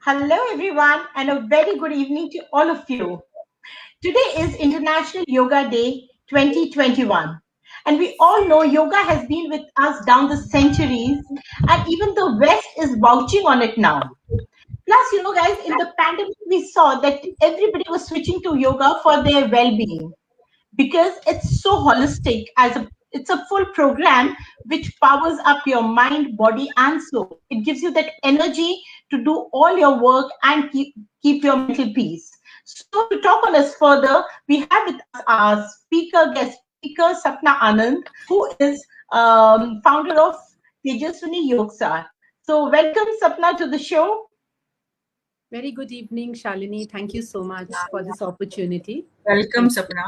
Hello, everyone, and a very good evening to all of you. Today is International Yoga Day 2021, and we all know yoga has been with us down the centuries, and even the West is vouching on it now. Plus, guys, in the pandemic, we saw that everybody was switching to yoga for their well being because it's so holistic it's a full program which powers up your mind, body, and soul. It gives you that energy to do all your work and keep your mental peace. So to talk on this further, we have with us our guest speaker, Sapna Anand, who is founder of Tejaswini Yogsar. So welcome, Sapna, to the show. Very good evening, Shalini. Thank you so much for this opportunity. Welcome, Sapna.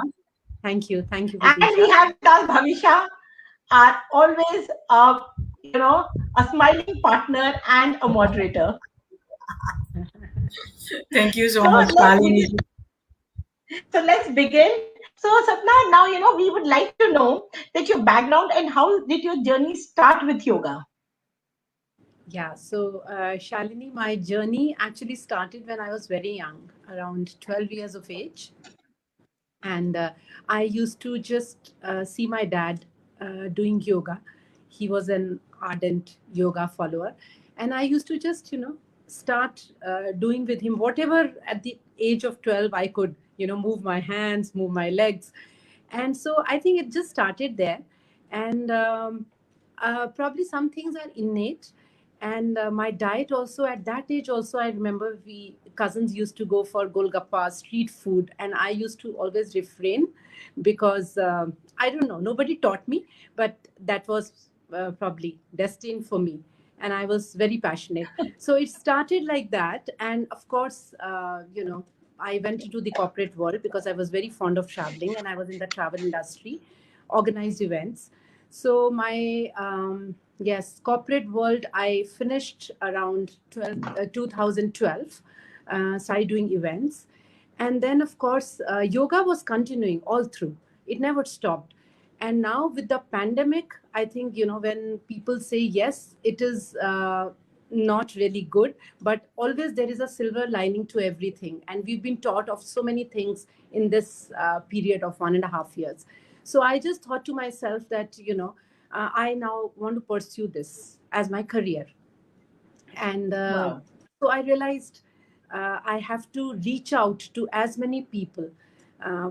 Thank you, And we Vidisha. have with us Bhavisha, are always a smiling partner and a moderator. Thank you so So much, let's Shalini. begin. So let's begin. So Sapna, now we would like to know that your background and how did your journey start with yoga? Yeah, so Shalini, my journey actually started when I was very young, around 12 years of age. And I used to just see my dad doing yoga. He was an ardent yoga follower. And I used to just, start doing with him whatever at the age of 12 I could, move my hands, move my legs. And so I think it just started there. And probably some things are innate. And my diet also, at that age also, I remember we cousins used to go for golgappa, street food, and I used to always refrain because I don't know, nobody taught me, but that was probably destined for me, and I was very passionate. So it started like that, and of course, I went into the corporate world because I was very fond of traveling, and I was in the travel industry, organized events. So my yes, corporate world, I finished around 2012, started doing events. And then, of course, yoga was continuing all through. It never stopped. And now with the pandemic, I think, when people say, yes, it is not really good, but always there is a silver lining to everything. And we've been taught of so many things in this period of 1.5 years. So I just thought to myself that, I now want to pursue this as my career. And Wow. so I realized I have to reach out to as many people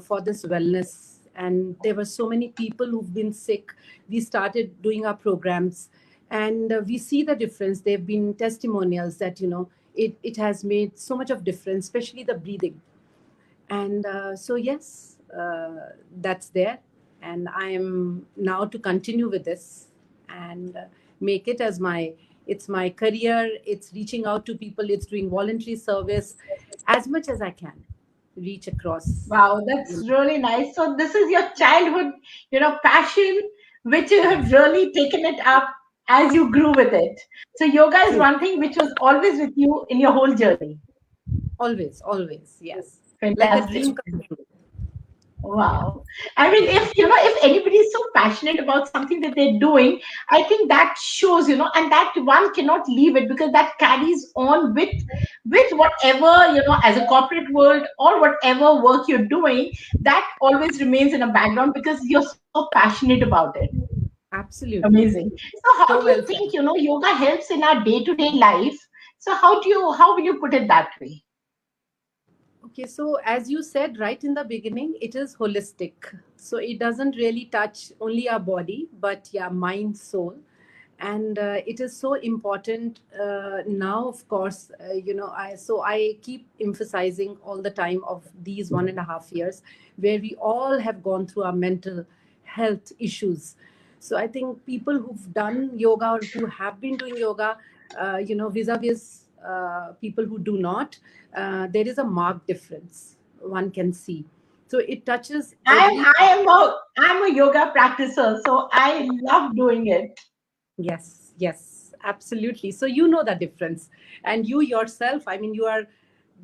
for this wellness. And there were so many people who've been sick. We started doing our programs, and we see the difference. There have been testimonials that, it has made so much of difference, especially the breathing. And so, yes, that's there. And I am now to continue with this and make it as it's my career. It's reaching out to people. It's doing voluntary service as much as I can reach across. Wow, that's really nice. So this is your childhood, passion, which you have really taken it up as you grew with it. So yoga is True. one thing which was always with you in your whole journey. Always, always. Yes. Like a Fantastic. dream come true. Wow. I mean, if anybody is so passionate about something that they're doing, I think that shows, and that one cannot leave it because that carries on with whatever, as a corporate world or whatever work you're doing, that always remains in a background because you're so passionate about it. Absolutely. Amazing. So how So do you well said. think, yoga helps in our day-to-day life? So how will you put it that way? Okay, so as you said right in the beginning, it is holistic. So it doesn't really touch only our body, but yeah, mind, soul. And it is so important now, of course, I keep emphasizing all the time of these 1.5 years where we all have gone through our mental health issues. So I think people who've done yoga or who have been doing yoga, vis-a-vis people who do not, there is a marked difference one can see. So it touches every part. I'm a yoga practicer, so I love doing it. Yes, yes, absolutely. So you know the difference. And you yourself, I mean, you are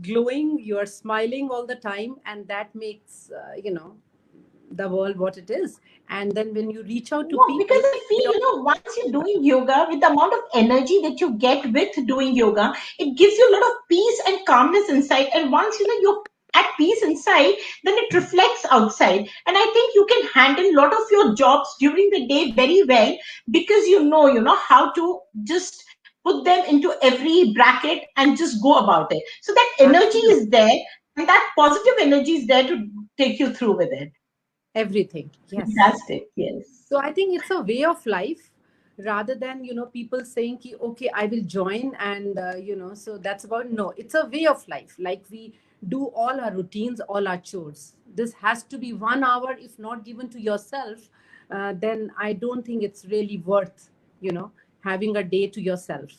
glowing, you are smiling all the time, and that makes, the world what it is. And then when you reach out to No, because people, I feel, once you're doing yoga, with the amount of energy that you get with doing yoga, it gives you a lot of peace and calmness inside. And once, you're at peace inside, then it reflects outside. And I think you can handle a lot of your jobs during the day very well because how to just put them into every bracket and just go about it. So that energy absolutely is there and that positive energy is there to take you through with it. everything. Yes. Fantastic. Yes. So I think it's a way of life rather than, people saying, ki, okay, I will join. And, so that's about, no, it's a way of life. Like we do all our routines, all our chores. This has to be 1 hour. If not given to yourself, then I don't think it's really worth, having a day to yourself.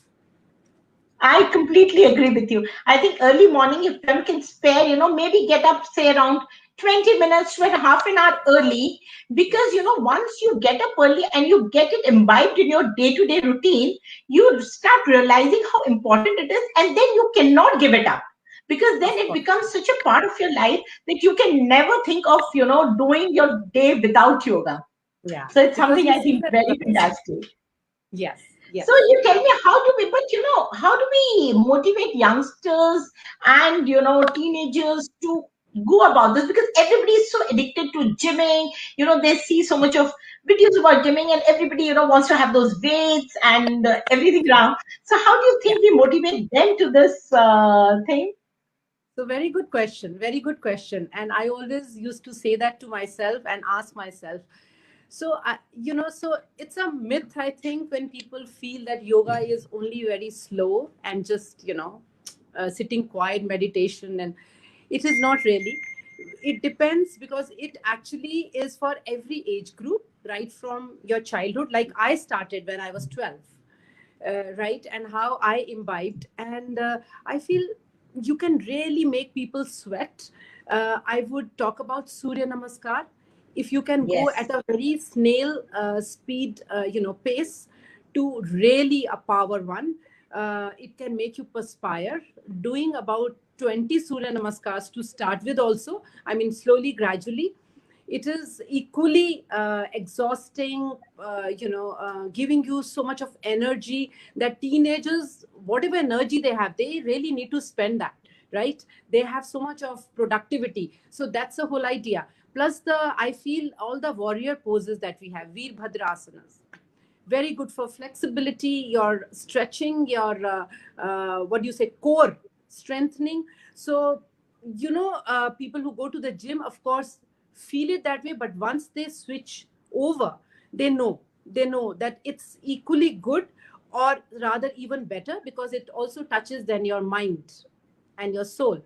I completely agree with you. I think early morning, if one can spare, maybe get up, say around 20 minutes to half an hour early, because, once you get up early and you get it imbibed in your day to day routine, you start realizing how important it is, and then you cannot give it up. Because then Of it course. becomes such a part of your life that you can never think of, doing your day without yoga. Yeah. So it's Because something you I see think the very results. fantastic. Yes. So Yes. you tell me, how do we motivate youngsters and teenagers to go about this? Because everybody is so addicted to gymming. They see so much of videos about gymming, and everybody wants to have those weights and everything around. So how do you Yeah. think we motivate them to this thing? So very good question. Very good question. And I always used to say that to myself and ask myself. So so it's a myth, I think, when people feel that yoga is only very slow and just sitting quiet meditation, and it is not really. It depends because it actually is for every age group, right from your childhood. Like I started when I was 12, right, and how I imbibed, and I feel you can really make people sweat. I would talk about Surya Namaskar. If you can go Yes. at a very snail speed, pace to really a power one, it can make you perspire. Doing about 20 Surya Namaskars to start with, also, I mean, slowly, gradually, it is equally exhausting, giving you so much of energy that teenagers, whatever energy they have, they really need to spend that, right? They have so much of productivity. So that's the whole idea. Plus, I feel all the warrior poses that we have, Veerbhadrasanas, very good for flexibility, your stretching, your what do you say, core strengthening. So people who go to the gym, of course, feel it that way, but once they switch over, they know that it's equally good, or rather even better, because it also touches then your mind and your soul.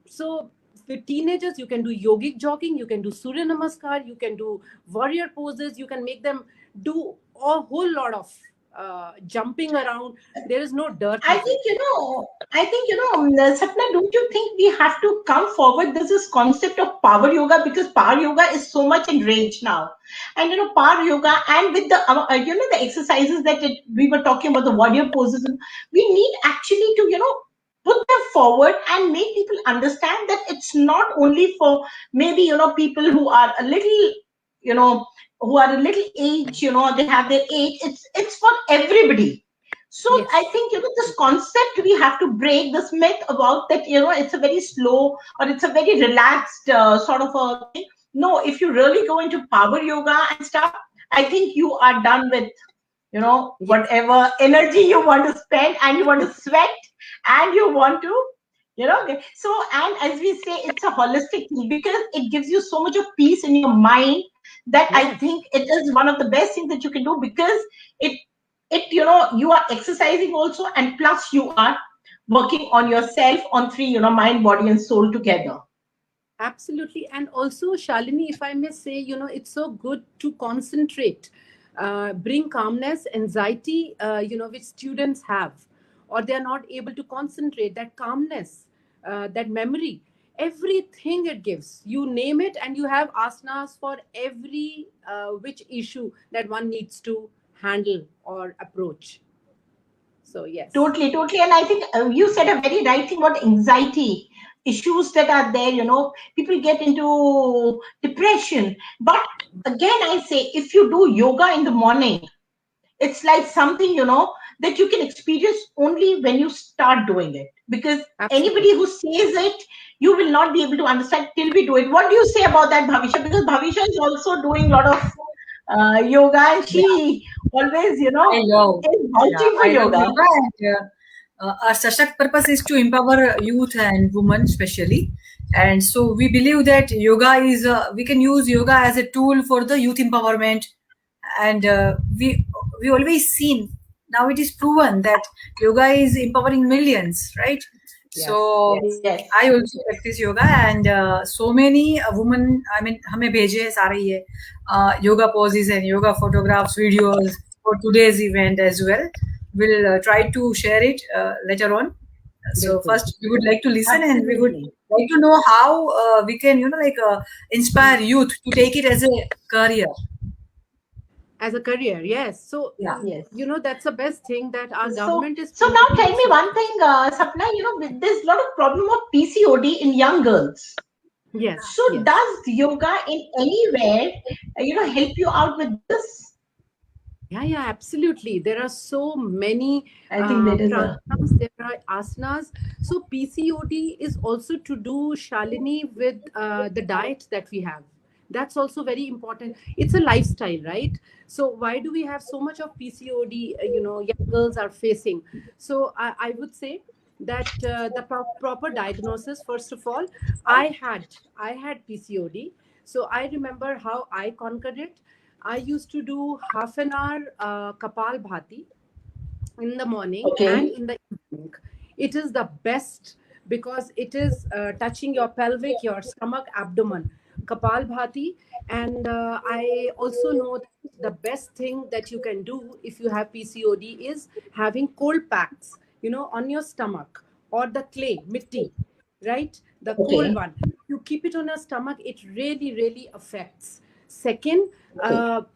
So with teenagers, you can do yogic jogging, you can do Surya Namaskar, you can do warrior poses, you can make them do a whole lot of jumping around. There is no dearth I with think, it. Sapna, don't you think we have to come forward? There's this concept of power yoga because power yoga is so much in range now. And, power yoga and with the, the exercises that we were talking about, the warrior poses, we need actually to, put them forward and make people understand that it's not only for maybe, people who are a little, you know, who are a little age, they have their age. It's for everybody. So I Yes. think this concept we have to break this myth about that it's a very slow or it's a very relaxed sort of a thing. No, if you really go into power yoga and stuff, I think you are done with Yes. whatever energy you want to spend and you want to sweat and you want to so, and as we say, it's a holistic thing because it gives you so much of peace in your mind that I Yes. think it is one of the best things that you can do because it you are exercising also and plus you are working on yourself on three mind, body and soul together. Absolutely. And also, Shalini, if I may say, it's so good to concentrate, bring calmness, anxiety, which students have, or they are not able to concentrate, that calmness, that memory, everything it gives. You name it, and you have asanas for every which issue that one needs to handle or approach. So yes. Totally, totally. And I think you said a very right thing about anxiety issues that are there. People get into depression. But again, I say, if you do yoga in the morning, it's like something, that you can experience only when you start doing it. Because Absolutely. anybody who says it, you will not be able to understand till we do it. What do you say about that, Bhavisha? Because Bhavisha is also doing a lot of yoga, and Yeah, she always, I love. is Yeah, vouching for I love yoga. yoga, and our Sashakt purpose is to empower youth and women, especially. And so we believe that yoga is we can use yoga as a tool for the youth empowerment, and we always seen, now it is proven that yoga is empowering millions, right? Yes. So Yes. Yes. I also practice yoga, and so many women, I mean, हमें भेजे हैं सारे ये yoga poses and yoga photographs, videos for today's event as well. We'll try to share it later on. So Bilkul. first, we would like to listen, and we would Absolutely. like to know how we can, inspire youth to take it as a career. As a career, yes. So, Yeah. Yes. that's the best thing that our So, government is so now promoting tell me also. one thing, Sapna. There's a lot of problem of PCOD in young girls. Yes, So, yes. does yoga in anywhere, help you out with this? Yeah, yeah, absolutely. There are so many I think there is a. pranayams, there are asanas. So PCOD is also to do, Shalini, with the diet that we have. That's also very important. It's a lifestyle, right? So why do we have so much of PCOD? Young girls are facing. So I would say that the proper diagnosis. First of all, I had PCOD. So I remember how I conquered it. I used to do half an hour Kapal Bhati in the morning and Okay. in the evening. It is the best because it is touching your pelvic, your stomach, abdomen. Kapal Bhati. And I also know that the best thing that you can do if you have PCOD is having cold packs, on your stomach, or the clay, mitti, right? The cold Okay. one. You keep it on your stomach, it really, really affects. Second, Okay.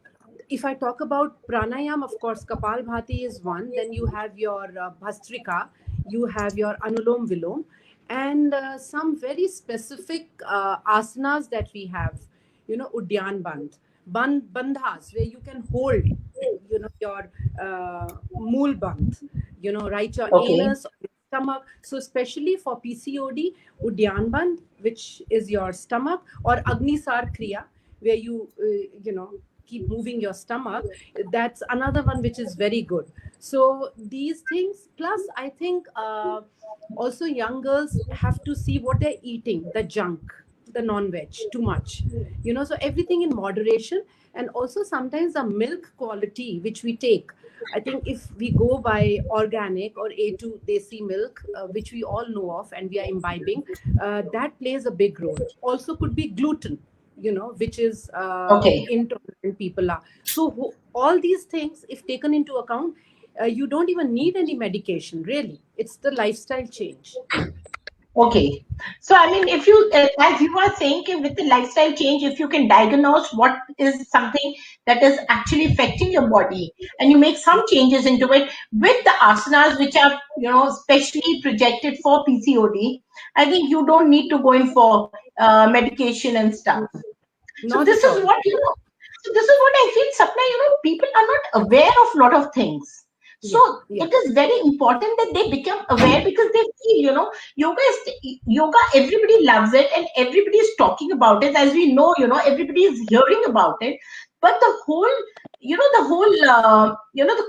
if I talk about pranayam, of course, Kapal Bhati is one. Then you have your Bhastrika, you have your Anulom Vilom, and some very specific asanas that we have. Udyan Bandhas, where you can hold, your Mool Bandh, right, your Okay. anus, or your stomach. So especially for PCOD, Udyan Bandh, which is your stomach, or Agnisar Kriya, where you, keep moving your stomach. That's another one which is very good. So these things, plus I think also young girls have to see what they're eating, the junk, the non-veg, too much. So everything in moderation. And also sometimes the milk quality which we take, I think if we go by organic or A2 desi milk, which we all know of and we are imbibing, that plays a big role. Also could be gluten, which is Okay. intolerant people are. So all these things, if taken into account, you don't even need any medication, really. It's the lifestyle change. Okay. So, I mean, if you, as you are saying, with the lifestyle change, if you can diagnose what is something that is actually affecting your body, and you make some changes into it with the asanas, which are, specially projected for PCOD, I think you don't need to go in for medication and stuff. So Not this at is all. what, so this is what I feel, Sapna, people are not aware of a lot of things. So Yeah, yeah. it is very important that they become aware, because they feel, yoga, everybody loves it and everybody is talking about it. As we know, everybody is hearing about it. But the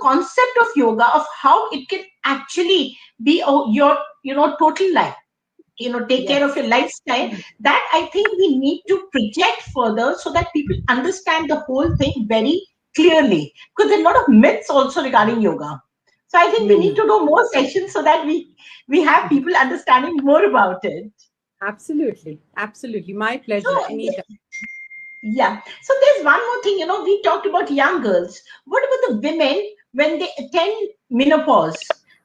concept of yoga, of how it can actually be your, total life, take care of Yes. your lifestyle, that I think we need to project further so that people understand the whole thing very clearly, because there are a lot of myths also regarding yoga. So I think we need Many. to do more sessions so that we have people understanding more about it. Absolutely. Absolutely. My So pleasure. Anytime. yeah, so there's one more thing, we talked about young girls. What about the women when they attend menopause?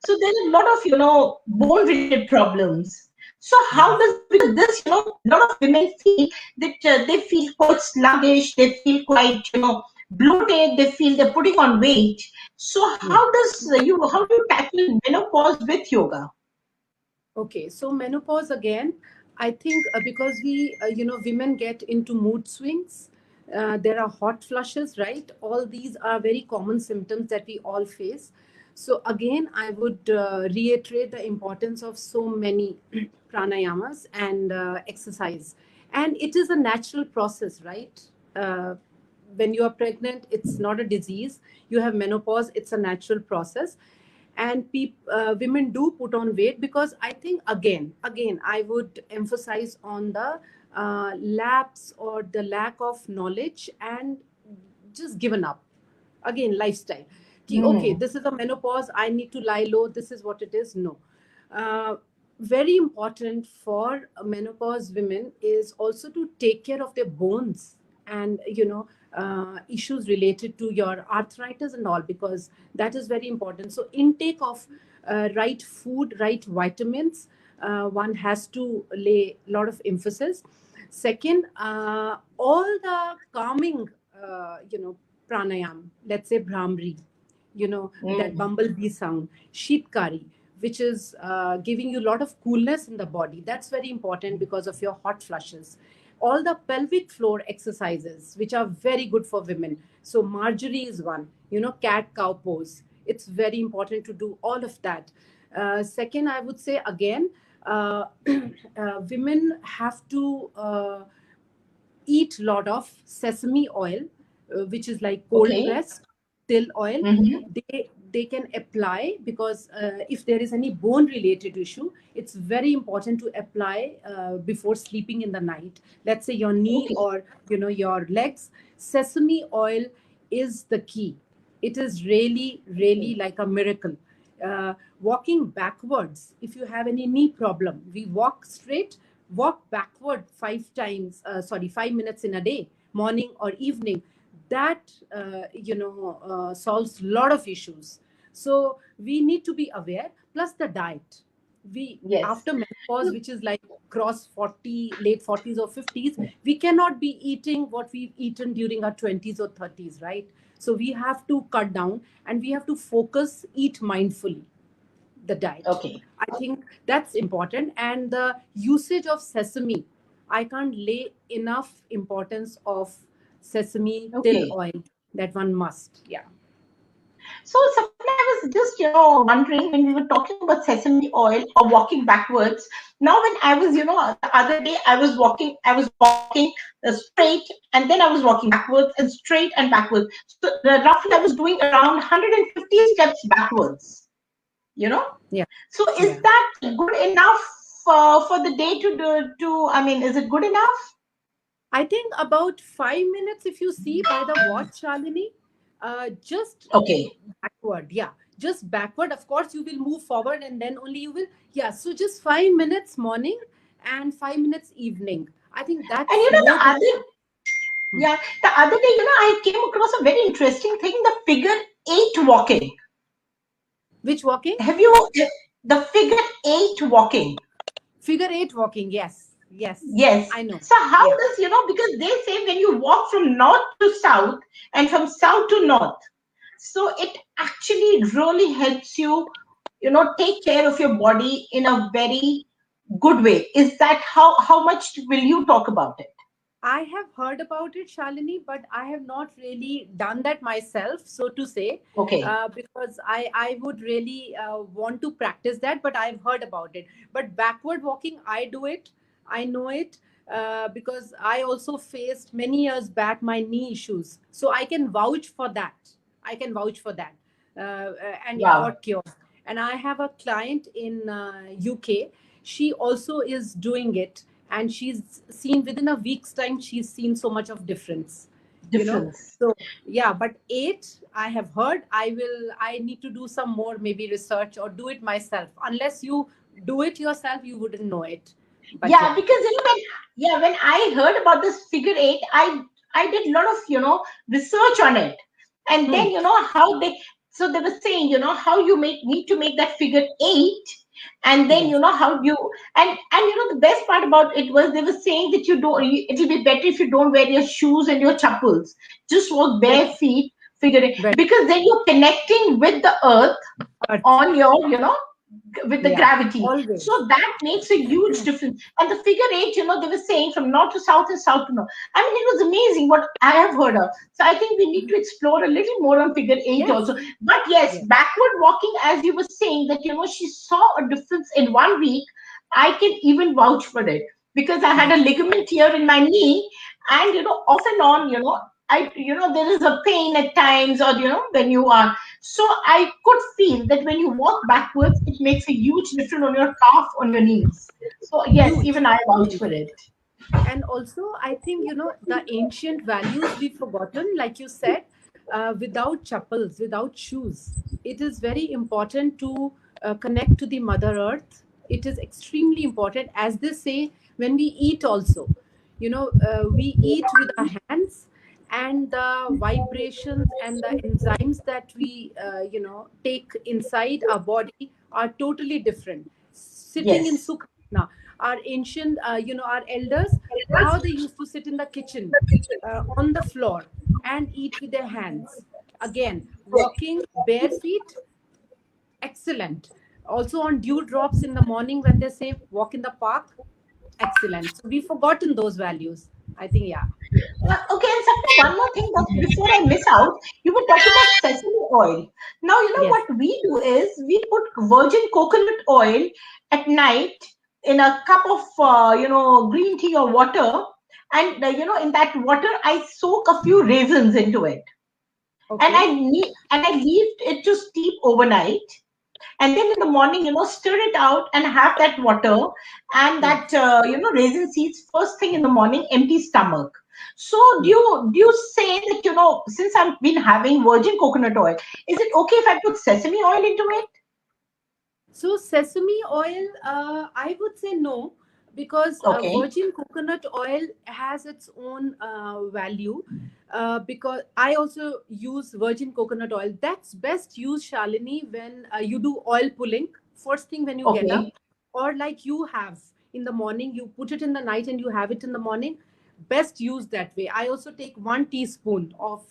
So there's a lot of, bone related problems. So how Yes. does, because this, a lot of women feel that they feel quite sluggish, they feel quite, bloated, they feel they're putting on weight. So Yeah. how do you tackle menopause with yoga? Okay, so menopause again, I think because women get into mood swings, there are hot flushes, right? All these are very common symptoms that we all face. So again, I would reiterate the importance of so many pranayamas and exercise. And it is a natural process, right? When you are pregnant, it's not a disease. You have menopause, it's a natural process. And women do put on weight because I think again I would emphasize on the lapse or the lack of knowledge and just given up. Again, lifestyle. Okay, Hmm. this is a menopause, I need to lie low, this is what it is. No. uh, Very important for menopause women is also to take care of their bones and issues related to your arthritis and all, because that is very important. So intake of right food, right vitamins, one has to lay a lot of emphasis. Second, all the calming pranayam, let's say Brahmari, that Hmm. bumblebee sound, Sheetkari, which is giving you a lot of coolness in the body. That's very important because of your hot flushes. All the pelvic floor exercises, which are very good for women. So Marjorie is one, cat cow pose. It's very important to do all of that. Second, I would say again, women have to eat lot of sesame oil, which is like cold Okay. pressed till oil. Hmm. They can apply because if there is any bone related issue, it's very important to apply before sleeping in the night. Let's say your knee Okay. or your legs. Sesame oil is the key. It is really really Okay. like a miracle. Walking backwards, if you have any knee problem, we walk straight, walk backward 5 times, 5 minutes in a day, morning or evening. That solves a lot of issues. So we need to be aware. Plus the diet. We Yes. after menopause, which is like cross 40, late 40s or 50s, we cannot be eating what we've eaten during our 20s or 30s, right? So we have to cut down and we have to focus, eat mindfully, the diet. Okay. I think that's important. And the usage of sesame, I can't lay enough importance of sesame till Okay. oil. That one must. Yeah. So, Sapna, I was just, wondering when we were talking about sesame oil or walking backwards. Now, when I was, the other day, I was walking straight and then I was walking backwards and straight and backwards. So, roughly, I was doing around 150 steps backwards, you know. Yeah. So, is Yeah. that good enough for the day I mean, is it good enough? I think about 5 minutes, if you see by the watch, Shalini, just Okay. backward. Yeah. Just backward. Of course, you will move forward and then only you will. Yeah. So just 5 minutes morning and 5 minutes evening. I think And, that's more than. Hmm. yeah, the other day, I came across a very interesting thing, the figure 8 walking. Which walking? Have you, the figure 8 walking? Figure 8 walking. Yes. Yes. Yes. I know. So how Yeah. does, because they say when you walk from north to south and from south to north, so it actually really helps you, take care of your body in a very good way. Is that how much will you talk about it? I have heard about it, Shalini, but I have not really done that myself, so to say, Okay. because I would really want to practice that, but I've heard about it. But backward walking, I do it. I know it because I also faced many years back my knee issues. So I can vouch for that. I can vouch for that. And it Wow. got cured. And I have a client in UK. She also is doing it, and she's seen within a week's time, she's seen so much of difference, you know. Difference. So yeah, but 8 I have heard. I need to do some more maybe research or do it myself. Unless you do it yourself, you wouldn't know it. But Yeah, yeah. because when I heard about this figure 8, I did a lot of research on it, and Hmm. then how they so they were saying how you need to make that figure 8 And then Yes. how do you, and the best part about it was they were saying that it'll be better if you don't wear your shoes and your chappals, just walk Very, bare feet, figure it, very because then you're connecting with the earth earth. on your, with the Yeah. gravity. Always. So that makes a huge difference. And the figure eight, they were saying from north to south and south to north. I mean, it was amazing what I have heard of. So I think we need to explore a little more on figure eight Yes. also. But yes, Yes. backward walking, as you were saying, that she saw a difference in 1 week. I can even vouch for it because I had a ligament here in my knee, and off and on, there is a pain at times, or when you are, so I could feel that when you walk backwards, it makes a huge difference on your calf, on your knees. So yes, Huge. even I vouch Huge. for it. And also, I think, the ancient values we've forgotten, like you said, without chappals, without shoes. It is very important to connect to the Mother Earth. It is extremely important, as they say, when we eat also. We eat with our hands, and the vibrations and the enzymes that we, take inside our body are totally different. Sitting in Yes. Sukhna, our ancient, our elders, how they used to sit in the kitchen, on the floor, and eat with their hands. Again, walking bare feet, excellent. Also on dew drops in the morning when they say walk in the park, excellent. So we've forgotten those values. I think, yeah. Okay, and Sapna, one more thing that before I miss out, you were talking about sesame oil. Now, Yes. what we do is we put virgin coconut oil at night in a cup of, green tea or water. And, in that water, I soak a few raisins into it. And Okay. I leave it to steep overnight. And then in the morning, stir it out and have that water and Yes. that, raisin seeds first thing in the morning, empty stomach. So do Yes. you say that, since I've been having virgin coconut oil, is it okay if I put sesame oil into it? So sesame oil, I would say no, because Okay. virgin coconut oil has its own value. Because I also use virgin coconut oil. That's best used, Shalini, when you do oil pulling first thing when you get up, Okay. or like you have in the morning. You put it in the night and you have it in the morning. Best used that way. I also take 1 teaspoon of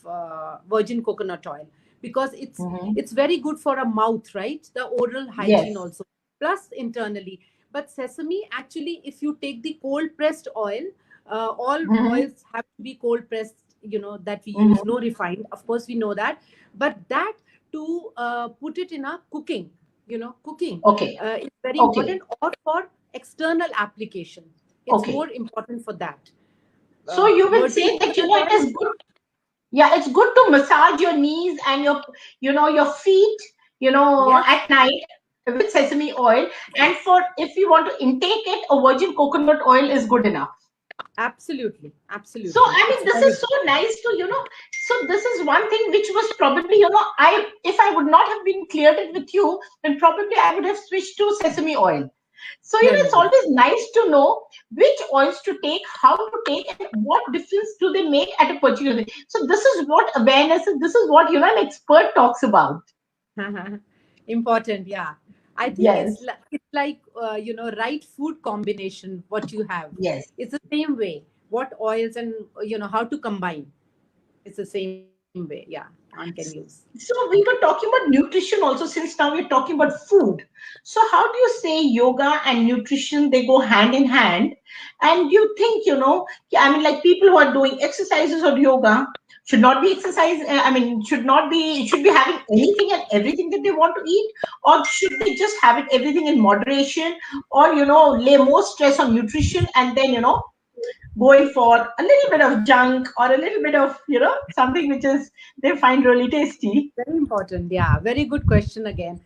virgin coconut oil, because it's Hmm. it's very good for a mouth, right? The oral hygiene Yes. also, plus internally. But sesame, actually, if you take the cold pressed oil, all Hmm. oils have to be cold pressed, that we use, Hmm. no refined, of course we know that. But that, to put it in a cooking Okay. is very Okay. important, or for external application, it's Okay. more important for that. So you will Virgin say that, coconut it oil. is good. Yeah, it's good to massage your knees and your feet, Yes. at night with sesame oil. And for if you want to intake it, a virgin coconut oil is good enough. Absolutely, So absolutely, I it's mean, this very is good. so nice to, so this is one thing which was probably, I if I would not have been cleared it with you, then probably I would have switched to sesame oil. So, No, no, it's no. always nice to know which oils to take, how to take, and what difference do they make at a particular thing. So, this is what awareness is. This is what, an expert talks about. Important, yeah. I think Yes, it's like, right food combination, what you have. yes. It's the same way. What oils, and how to combine. It's the same way. Yeah, one can use. So, we were talking about nutrition also, since now we're talking about food. So, how do you say yoga and nutrition, they go hand in hand? And you think, yeah, I mean, like people who are doing exercises or yoga should not be exercise. I mean, should be having anything and everything that they want to eat, or should they just have it everything in moderation, or lay more stress on nutrition and then going for a little bit of junk or a little bit of something which is they find really tasty. Very important. Yeah, very good question again.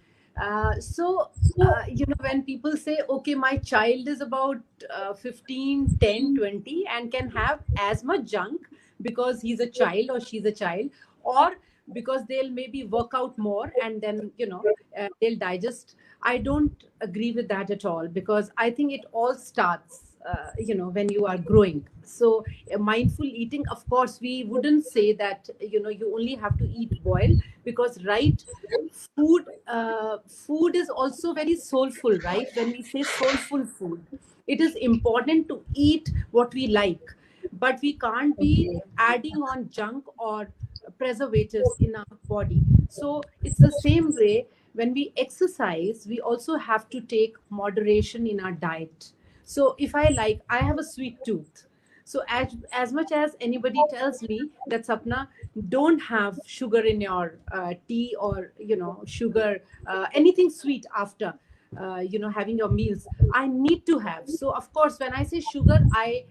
When people say, okay, my child is about 15, 10, 20, and can have as much junk because he's a child or she's a child, or because they'll maybe work out more and then, they'll digest. I don't agree with that at all, because I think it all starts when you are growing. So mindful eating, of course, we wouldn't say that you only have to eat boiled, because right, food is also very soulful, right? When we say soulful food, it is important to eat what we like, but we can't be Okay. adding on junk or preservatives in our body. So it's the same way when we exercise, we also have to take moderation in our diet. So if I have a sweet tooth. So as much as anybody tells me that, Sapna, don't have sugar in your tea, or sugar, anything sweet after having your meals, I need to have. So of course, when I say sugar, I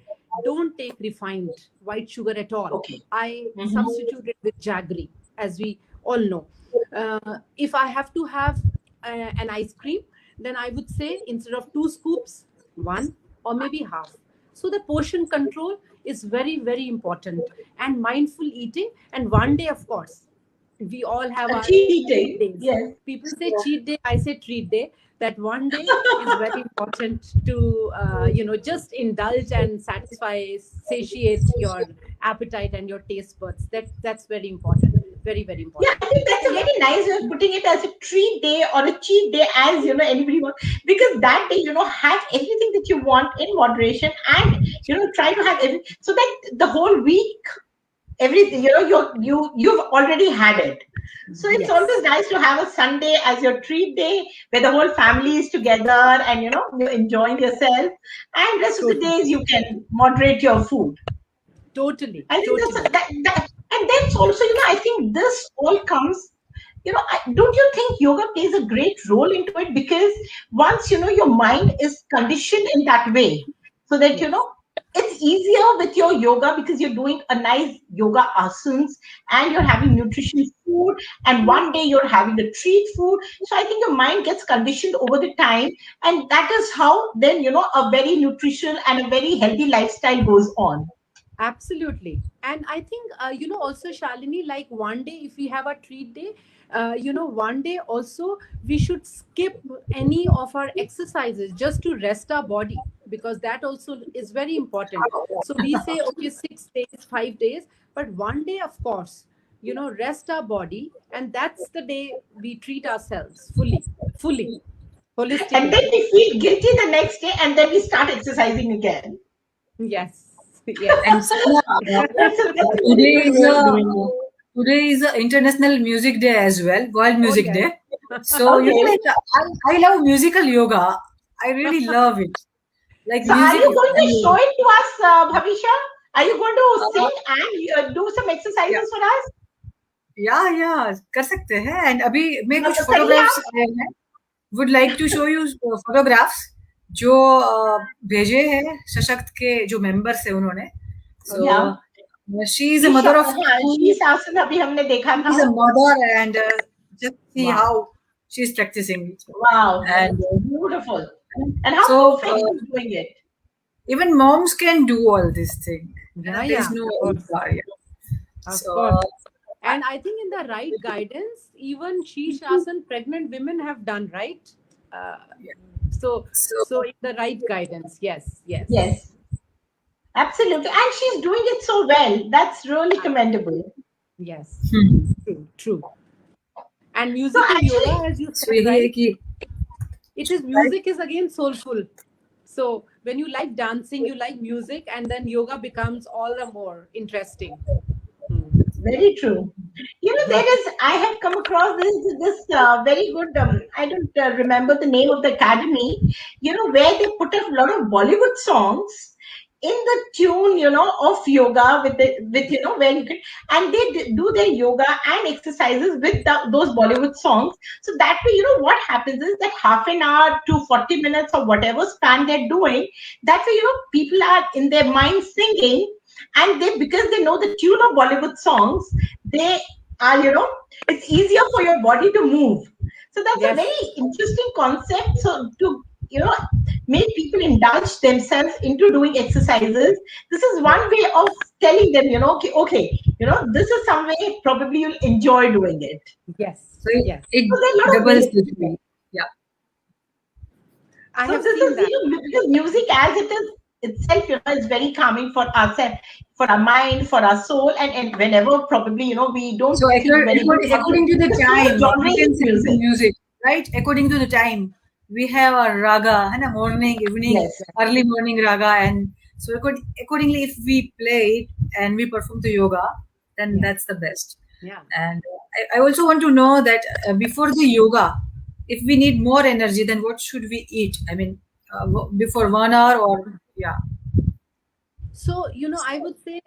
don't take refined white sugar at all. Okay. I Mhm. substitute it with jaggery, as we all know. If I have to have an ice cream, then I would say, instead of 2 scoops, one or maybe half. So the portion control is very, very important, and mindful eating. And one day, of course, we all have A our cheating. cheat days. Yes. People say cheat day, I say treat day. That one day is very important to just indulge and satisfy, satiate your appetite and your taste buds. That's very important, very, very Yeah, important. I think that's So a yeah, very nice way of putting it, as a treat day or a cheat day, as anybody wants. Because that day, have everything that you want in moderation, and try to have so that the whole week, everything, you've already had it. So it's always yes, nice to have a Sunday as your treat day, where the whole family is together, and you're enjoying yourself, and rest of the totally, days you can moderate your food. totally, I think that's totally. and that's also, I think this all comes, don't you think yoga plays a great role into it? Because once, your mind is conditioned in that way, so that, Yes, it's easier with your yoga, because you're doing a nice yoga asanas, and you're having nutritious food, and one day you're having a treat food. So I think your mind gets conditioned over the time, and that is how then, a very nutritional and a very healthy lifestyle goes on. absolutely. And I think, also, Shalini, like one day, if we have a treat day, one day also we should skip any of our exercises just to rest our body, because that also is very important. So we say, okay, 6 days, 5 days, but one day, of course, rest our body. And that's the day we treat ourselves fully, fully, And then holistically. we feel guilty the next day, and then we start exercising again. Yes, yes. And Sapna, That's a very today good is way of a doing it. International Music Day as well, World Oh, Music yes. Day. So Okay. like I love musical yoga. I really love it. Like So are music. you going to show it to us, Bhavisha? Are you going to Uh, sing and do some yeah, exercises for us? या कर सकते हैं. And अभी मैं कुछ करिए photographs आप. आए हैं. Would like to show you photographs जो भेजे हैं सशक्त के जो मेंबर्स है उन्होंने. So Yeah. She is a mother of हाँ, शीश आसन अभी हमने देखा शी था. Is a mother and just see Wow. How she is practising. Wow. And Beautiful. And how so perfect she's doing it. even moms can do all this thing. Yeah, There is yeah, no of course, barrier. of So course. And I think in the right guidance, even Shashan pregnant women have done, right. Uh, yeah. so, So so in the right guidance, yes, yes. Yes, absolutely. And she's doing it so well. That's really commendable. Yes, true, true. And So musical actually, yoga, as you so said, यही है right? कि It is, music is again soulful. So when you like dancing, you like music, and then yoga becomes all the more interesting. Hmm. very true. I have come across this very good. I don't remember the name of the academy. Where they put a lot of Bollywood songs in the tune, of yoga, with where you can, and they do their yoga and exercises with those Bollywood songs. So that way, what happens is that half an hour to 40 minutes or whatever span they're doing, that way, people are in their mind singing, and because they know the tune of Bollywood songs, they are, it's easier for your body to move. So that's a Yes, very interesting concept. So to, make people indulge themselves into doing exercises, this is one way of telling them, okay, this is some way probably you'll enjoy doing it. yes, so yes. it So there are a lot of doubles ways the to do it. fee. Yeah. I So have this seen is, that. because music as it is itself, is very calming for us and for our mind, for our soul, and whenever probably, we don't So feel very good. according to the Just time, genre we is can select the music. music, right? According to the time, we have a raga, and a morning, evening, Yes. early morning raga, and so accordingly, if we play it and we perform the yoga, then Yeah. that's the best. Yeah. And I also want to know that before the yoga, if we need more energy, then what should we eat? I mean, before 1 hour or yeah. So, I would say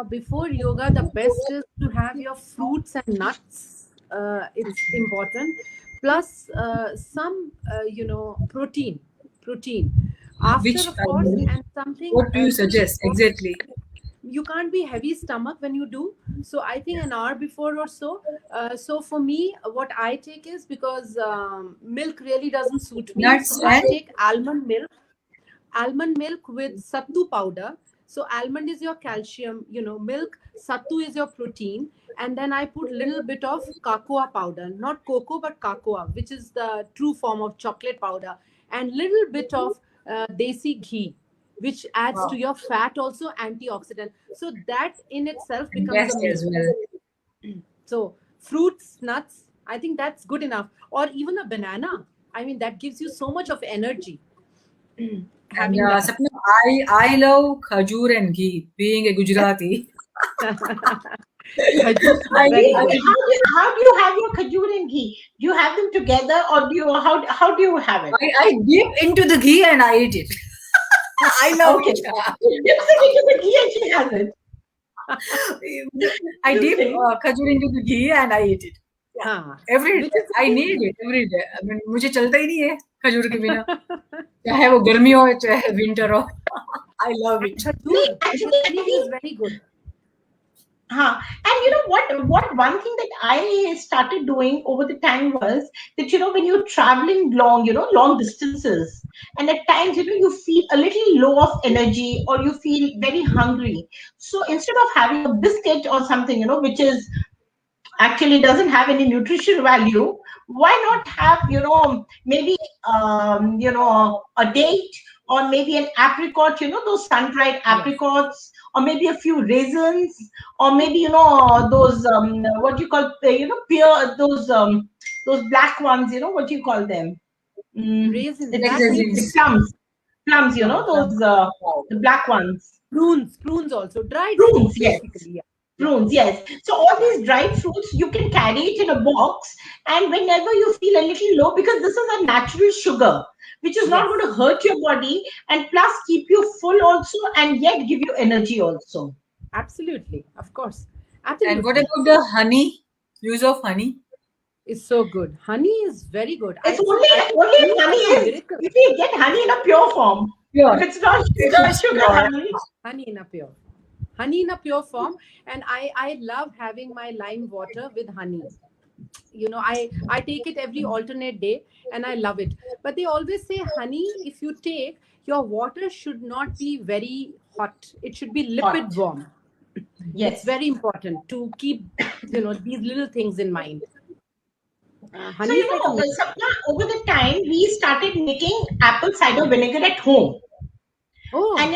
before yoga, the best is to have your fruits and nuts. It's important. Plus some, protein. Protein. After, Which of course, and something what do you very suggest important. exactly? You can't be heavy stomach when you do. So I think an hour before or so. So for me, what I take is, because milk really doesn't suit me. Nuts So I and take almond milk with sattu powder. So almond is your calcium, milk. Sattu is your protein. And then I put little bit of cocoa powder, not cocoa, but cocoa, which is the true form of chocolate powder, and little bit of desi ghee, which adds to wow, your fat, also antioxidant. So that in itself becomes best a meal. as well. So fruits, nuts, I think that's good enough. Or even a banana. I mean, that gives you so much of energy. And Having that. Sapna, I love khajur and ghee. Being a Gujarati, Khajur is I, very I good. How do you have your khajur and ghee? Do you have them together, or do you how do you have it? I dip into the ghee and I eat it. I love Okay, it. she dips it into the ghee and she has it. I dip Interesting. khajur into the ghee and I eat it. Yeah. हाँ, Every which day. is I very need good. it every day. I mean, मुझे चलता ही नहीं है खजूर के बिना. चाहे वो गर्मी हो चाहे winter हो. I love And it. khajur, Actually, I khajur think is very good. And you know what one thing that I started doing over the time was that when you're traveling long, long distances, and at times you feel a little low of energy or you feel very hungry. So instead of having a biscuit or something, which is actually doesn't have any nutrition value, why not have maybe a date, or maybe an apricot, those sun-dried Yes. apricots, or maybe a few raisins, or maybe those what do you call pear, those black ones, what do you call them? Raisins, It's black Raisins. raisins. the plums, Plums. those the black ones. Prunes also. Dried Prunes, fruits, yes. basically. Yeah. Yeah. Prunes, yes. So all Yeah. these dried fruits, you can carry it in a box, and whenever you feel a little low, because this is a natural sugar, which is not Yes. going to hurt your body, and plus keep you full also, and yet give you energy also. Absolutely. Of course. And what Absolutely. about the honey? Use of honey? It's so good. Honey is very good. It's I only think if honey is a is miracle. if you get honey in a pure form. Pure. If it's not If sugar, it's sugar pure. honey. Honey in a pure. Honey in a pure form. And I love having my lime water with honey. I take it every alternate day, and I love it. But they always say honey, if you take, your water should not be very hot. It should be lipid Hot. warm. It's Yes. very important to keep these little things in mind. So Honey is like a miracle. Sapna, over the time we started making apple cider vinegar at home. Oh, And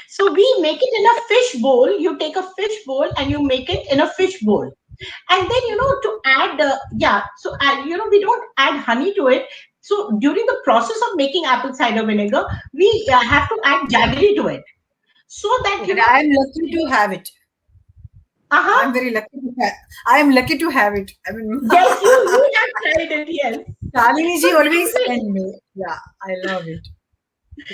so we make it in a fish bowl. You take a fish bowl and you make it in a fish bowl. And then, to add, we don't add honey to it. So during the process of making apple cider vinegar, we have to add jaggery to it. So that, And I am lucky to have it. I'm very lucky to have. I am lucky to have it. I mean, yes, you have tried it, yes. Shalini ji So always that way- send me. Yeah, I love it.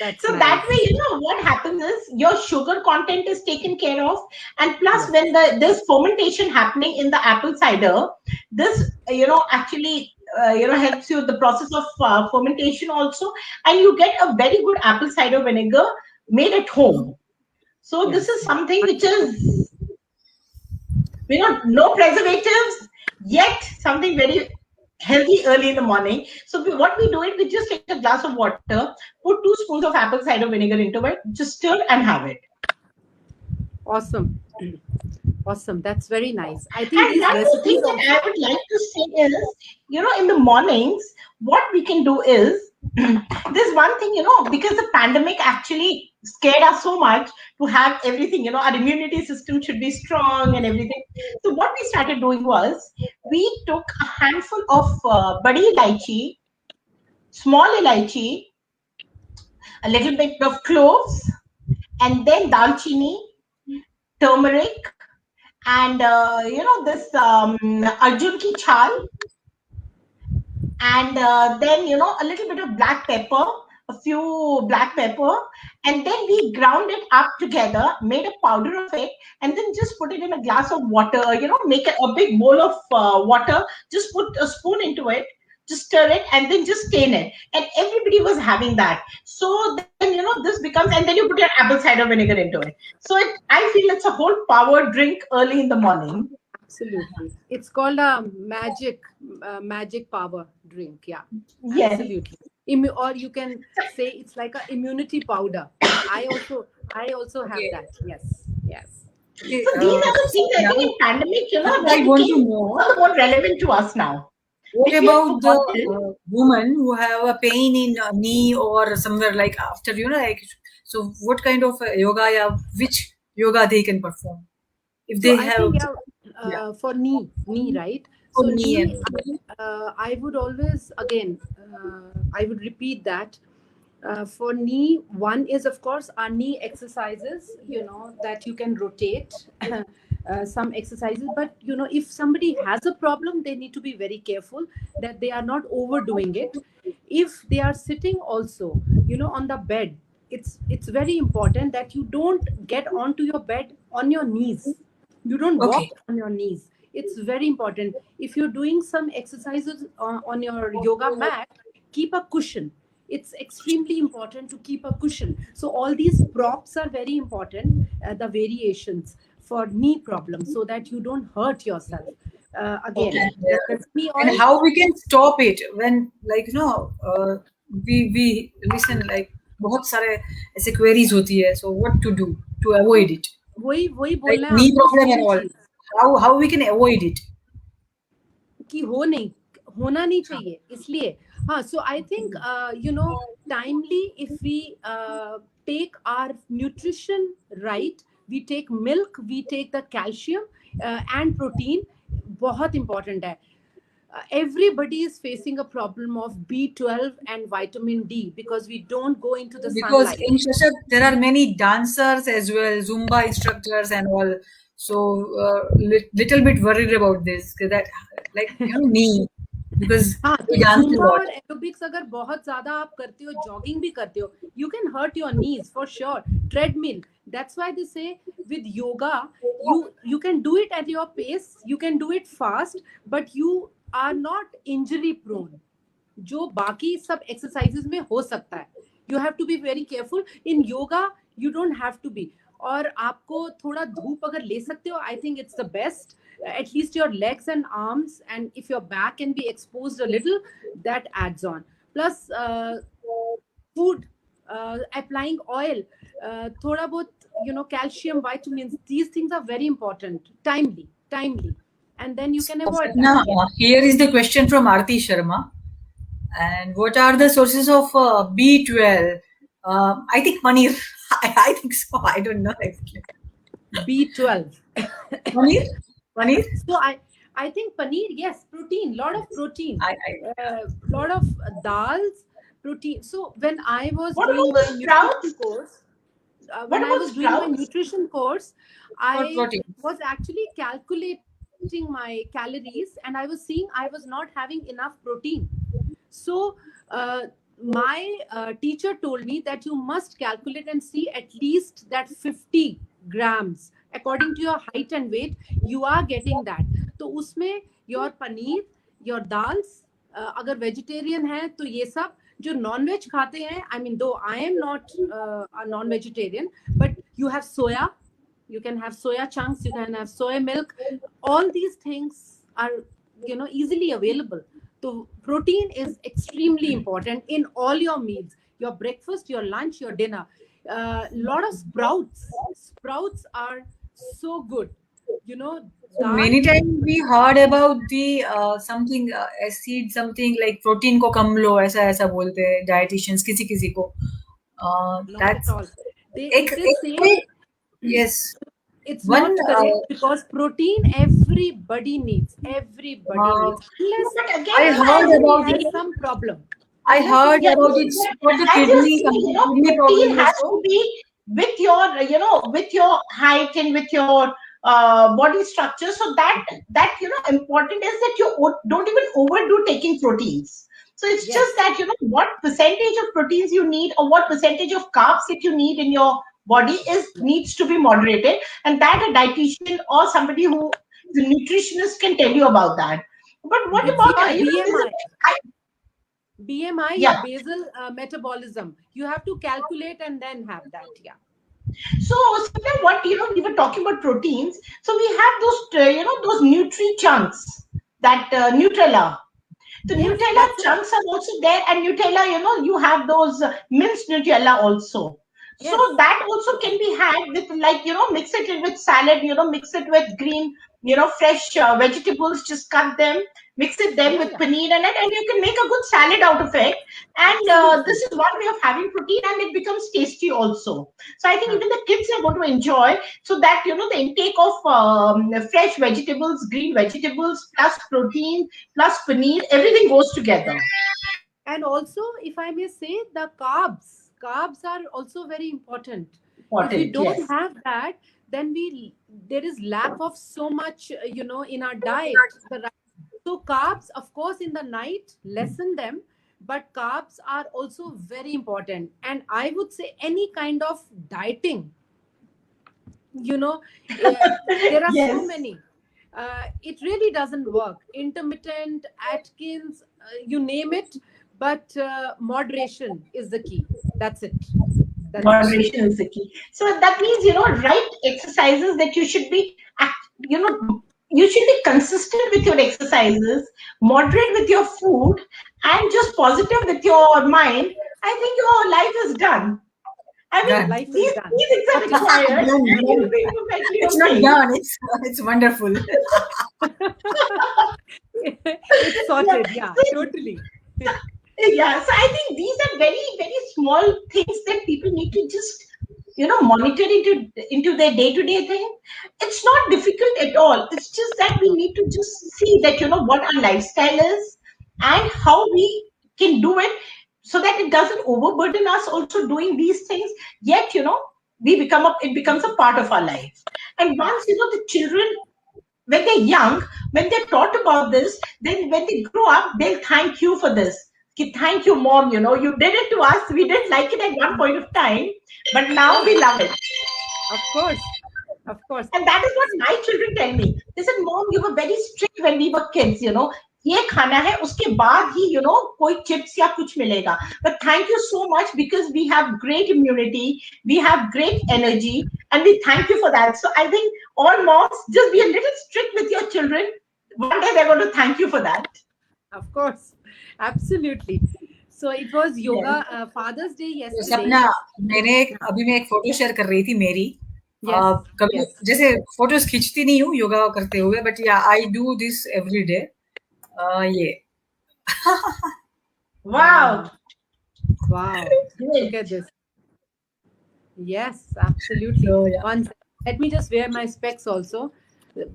that's So nice. that way, what happens is your sugar content is taken care of, and plus when there's fermentation happening in the apple cider, this actually helps you with the process of fermentation also, and you get a very good apple cider vinegar made at home. So this Yes. is something which is no preservatives, yet something very healthy early in the morning. So what we do is we just take a glass of water, put 2 spoons of apple cider vinegar into it, just stir and have it. Awesome. Awesome. That's very nice. I think And these one more thing recipes that I would like to say is, in the mornings, what we can do is There's one thing, because the pandemic actually scared us so much to have everything, our immunity system should be strong and everything. So what we started doing was we took a handful of badi elaichi, small elaichi, a little bit of cloves, and then dalchini, turmeric, and this Arjun ki chal, and then a little bit of black pepper, a few black pepper, and then we ground it up together, made a powder of it, and then just put it in a glass of water. Make a big bowl of water, just put a spoon into it, just stir it, and then just stain it, and everybody was having that. So then this becomes, and then you put your apple cider vinegar into it. So I feel it's a whole power drink early in the morning. Absolutely. It's called a magic power drink. Yeah. Yes. Absolutely. Or you can say it's like a immunity powder. I also have that. Yes. Okay, So these are the things I think in pandemic, I want to know all the more relevant to us now. what If we have about the forgotten- women who have a pain in knee or somewhere like after, so what kind of yoga, which yoga they can perform if So they I have think for knee, right? for So knee and I would always I would repeat that. For knee, one is of course our knee exercises, that you can rotate some exercises. But if somebody has a problem, they need to be very careful that they are not overdoing it. If they are sitting also, on the bed, it's very important that you don't get onto your bed on your knees. You don't okay. walk on your knees. It's very important. If you're doing some exercises on your yoga mat, keep a cushion. It's extremely important to keep a cushion. So all these props are very important, the variations for knee problems, so that you don't hurt yourself. Again, Okay. the knee And oil. how we can stop it when we listen like बहुत सारे ऐसे queries होती है, so what to do to avoid it, वही like बोलना है knee आपको, problem and same all, चीज how we can avoid it. कि होना नहीं चाहिए, इसलिए हाँ. So I think timely, if we take our nutrition right, we take milk, we take the calcium and protein, बहुत important है. Everybody is facing a problem of B12 and vitamin D because we don't go into the Because sunlight. in Shashak there are many dancers as well, Zumba instructors and all. So little bit worried about this that like knee because हाँ, we तो dance a zumba lot. और aerobics अगर बहुत ज्यादा आप करते हो, jogging भी करते हो, you can hurt your knees for sure. Treadmill, that's why they say with yoga you can do it at your pace, you can do it fast, but you are not injury prone. जो बाकी सब exercises में हो सकता है. You have to be very careful. In yoga you don't have to be. और आपको थोड़ा धूप अगर ले सकते हो, I think it's the best. At least your legs and arms, and if your back can be exposed a little, that adds on. Plus food, applying oil, thoda bahut, calcium, vitamins, these things are very important. Timely, and then you can avoid Now that. here is the question from Aarti Sharma. And what are the sources of B12? I think paneer. I think so. I don't know actually. B12. Paneer? So I think paneer, yes, protein, lot of protein, I lot of dals, protein. So when I was What doing about my the sprouts? nutrition course, What about sprouts? I protein. was actually calculating my calories, and I was seeing I was not having enough protein. So my teacher told me that you must calculate and see at least that 50 grams according to your height and weight, you are getting that. तो उसमें your paneer, your dals, अगर vegetarian है तो ये सब. जो non-veg खाते हैं, I mean, though I am not a non-vegetarian, but you have soya, you can have soya chunks, you can have soy milk. All these things are easily available. So protein is extremely important in all your meals, your breakfast, your lunch, your dinner. Lot of sprouts are so good. So many times we heard about the something acid, something like protein को कम लो, ऐसा ऐसा बोलते हैं dietitians किसी किसी को. Not That's at all. एक It is एक yes. It's One not correct because protein everybody needs. Everybody needs. Unless But again, I heard about has it. some problem. I heard Yeah, about it for the as you kidney, see, kidney protein problem has also. to be with your, with your height and with your body structure. So that important is that you don't even overdo taking proteins. So it's Yes. just that what percentage of proteins you need or what percentage of carbs that you need in your body needs to be moderated, and that a dietitian or somebody who is a nutritionist can tell you about that. But what It's about your this BMI. is- BMI, Yeah. your basal metabolism. You have to calculate and then have that. Yeah. So, Sapna, what we were talking about proteins. So we have those those Nutri chunks, that Nutella. So Yes, Nutella that's it. chunks are also there, and Nutella, you have those minced Nutella also. So Yes. that also can be had with, like, mix it with salad, mix it with green, fresh vegetables, just cut them, mix it then Yeah, with yeah. paneer and you can make a good salad out of it. And Absolutely. this is one way of having protein, and it becomes tasty also. So I think Huh. even the kids are going to enjoy, so that, the intake of fresh vegetables, green vegetables, plus protein, plus paneer, everything goes together. And also, if I may say, the carbs are also very important. If we Important, don't yes. have that, then there is lack of so much, in our diet. So carbs, of course, in the night, lessen them, but carbs are also very important. And I would say any kind of dieting, there are so Yes. many. It really doesn't work. Intermittent, Atkins, you name it, but moderation is the key. That's it. Moderation is the key. So that means, right exercises that you should be, you should be consistent with your exercises, moderate with your food, and just positive with your mind. I think your life is done. I mean, Done. Life is these done. things are required, Done, and done. you'll be perfectly It's not okay. done. It's wonderful. It's sorted. Yeah, totally. Yeah, so I think these are very, very small things that people need to just, monitor into their day-to-day thing. It's not difficult at all. It's just that we need to just see that, what our lifestyle is and how we can do it, so that it doesn't overburden us also doing these things. Yet, it becomes a part of our life. And once, the children, when they're young, when they're taught about this, then when they grow up, they'll thank you for this. Thank you, mom. You did it to us. We didn't like it at one point of time, but now we love it. Of course. Of course. And that is what my children tell me. They said, Mom, you were very strict when we were kids, ये खाना है, उसके बाद ही, कोई chips या कुछ मिलेगा. But thank you so much, because we have great immunity, we have great energy, and we thank you for that. So I think all moms, just be a little strict with your children. One day they're going to thank you for that. Of course. Absolutely. So it was yoga Father's Day yesterday. सपना, अभी मैं एक photo share कर रही थी मेरी. कभी जैसे फोटोज खींचती नहीं हूँ योगा करते हुए, बट या I do this every day. ये Wow. Look at this. Yes, absolutely. So, yeah. Let me just wear my specs also.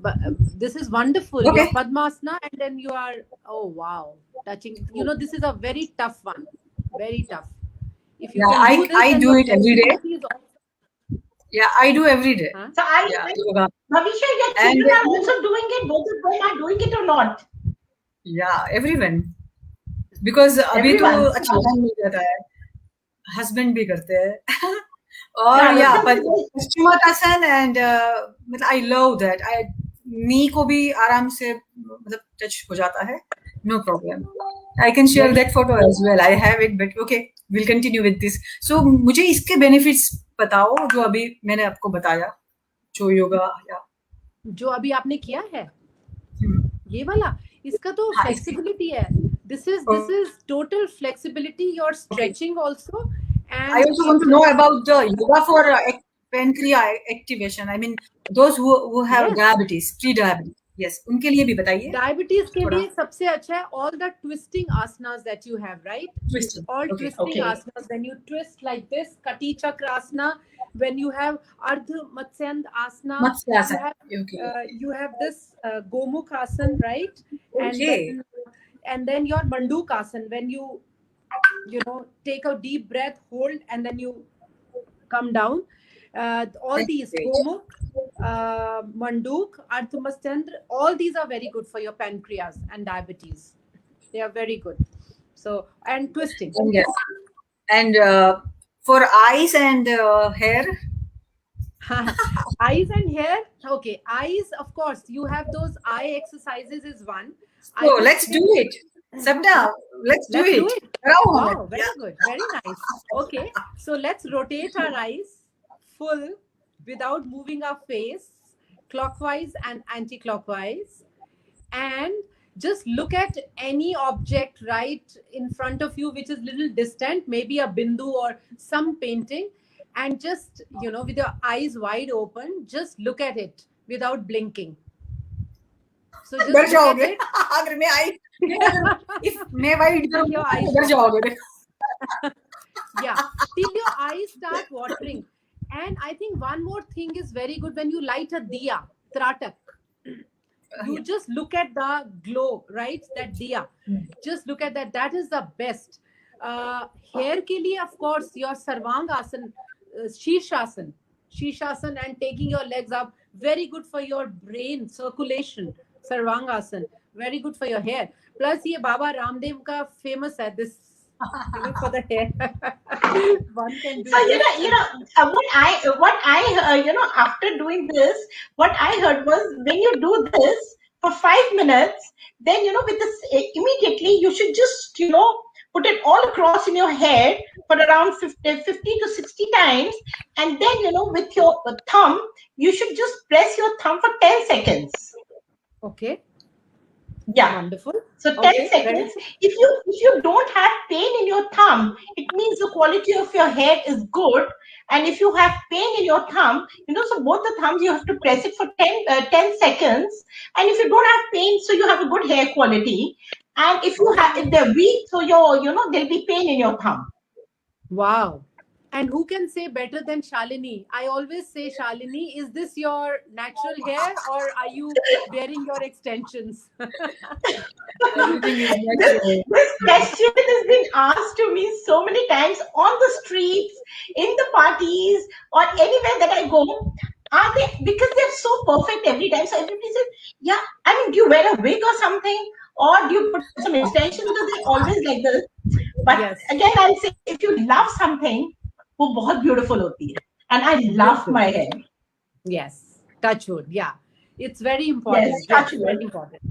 But this is wonderful. Okay. Your Padmasana, and then you are, oh wow, touching. This is a very tough one. Very tough. If you can do this, I do it every day. Yeah, I do every day. Huh? So Bhavisha, your children are also doing it. Both of them are doing it or not? Yeah, everyone. Because अभी तो अच्छा time मिल जाता है. Husband भी करते हैं. और Paschimottanasana, and I love that. Knee को भी आराम से touch हो जाता है. No problem. I can share that photo as well. I have it, but okay, we'll continue with this. So मुझे इसके benefits बताओ जो अभी मैंने आपको बताया, जो योगा या जो अभी आपने किया है, ये वाला, इसका तो flexibility है. This is total flexibility. You're stretching also. And I also want to know about the yoga pancreas activation. I mean, those who have Yes. diabetes, pre-diabetes. Yes, उनके लिए भी बताइए. डायबिटीज के थोड़ा. लिए सबसे अच्छा है all the twisting asanas that you have, right? Twisting. All Okay. twisting Okay. asanas, when you twist like this, Kati Chakra asana, when you have Ardha Matsyand asana, Matsyasana. Okay. you have this Gomukh asana, right? Okay. And then your Manduk asana, when you take a deep breath, hold, and then you come down. All That's these great. Gomukh, Manduk, Ardhamaschandra, all these are very good for your pancreas and diabetes. They are very good. So, and twisting. Yes. And for eyes and hair. Eyes and hair. Okay, eyes, of course, you have those eye exercises is one. So let's do it. Sapna, let's do it. Wow, very good. Very nice. Okay, so let's rotate our eyes full without moving our face, clockwise and anti-clockwise, and just look at any object right in front of you which is little distant, maybe a bindu or some painting, and just with your eyes wide open, just look at it without blinking. So just डर look at जाओगे it. अगर मैं आई if मैं wide Your eyes डर जाओगे. Yeah, till your eyes start watering. And I think one more thing is very good when you light a diya, tratak. You just look at the glow, right? That diya. Just look at that. That is the best. Hair ke liye, of course, your Sarvang Asana, Shishasana, and taking your legs up. Very good for your brain circulation. Sarvang Asana. Very good for your hair. Plus, ye Baba Ramdev ka famous hai this. For the hair. One can do So this. what I after doing this, what I heard was when you do this for 5 minutes, then with this immediately you should just put it all across in your head for around 50 to 60 times, and then with your thumb you should just press your thumb for 10 seconds. Okay. Yeah. Wonderful. So 10 seconds. If you don't have pain in your thumb, it means the quality of your hair is good. And if you have pain in your thumb, so both the thumbs you have to press it for 10 seconds. And if you don't have pain, so you have a good hair quality. And if they're weak, so there'll be pain in your thumb. Wow. And who can say better than Shalini? I always say, Shalini, is this your natural hair or are you wearing your extensions? This question has been asked to me so many times on the streets, in the parties, or anywhere that I go. Are they, because they're so perfect every time? So everybody says, yeah, I mean, do you wear a wig or something? Or do you put some extensions? Because they're always like this. But again, I'll say, if you love something, वो बहुत beautiful होती है. And I love my hair. Yes, touch wood. Yeah, it's very important. Yes, touch wood. Very important.